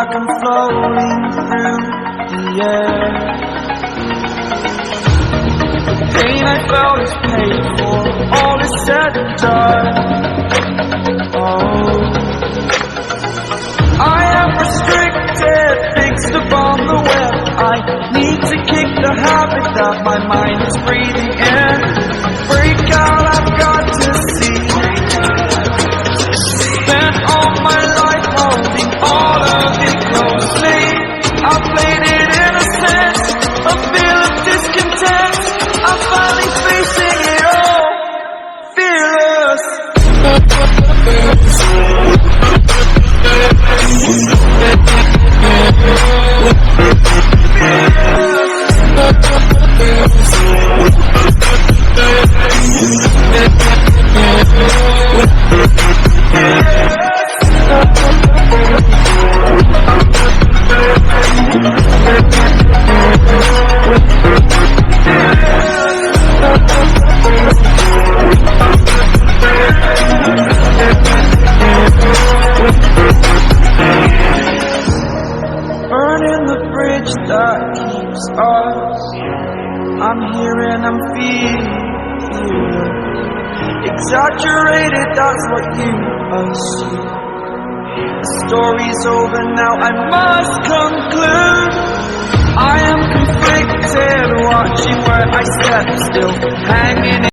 like I'm floating through the air. The pain I felt is paid for, all is said and done. Oh, I am restricted, fixed upon the web. I need to kick the habit that my mind is breathing in. Break out, I've got to see. Spent all my life holding all of it closely. I played it innocent, a feel of discontent. I'm finally facing it all, fearless. Burning the bridge that keeps us. I'm here and I'm feeling exaggerated, that's what you assume. The story's over now, I must conclude. I am conflicted, watching where I step still, hanging in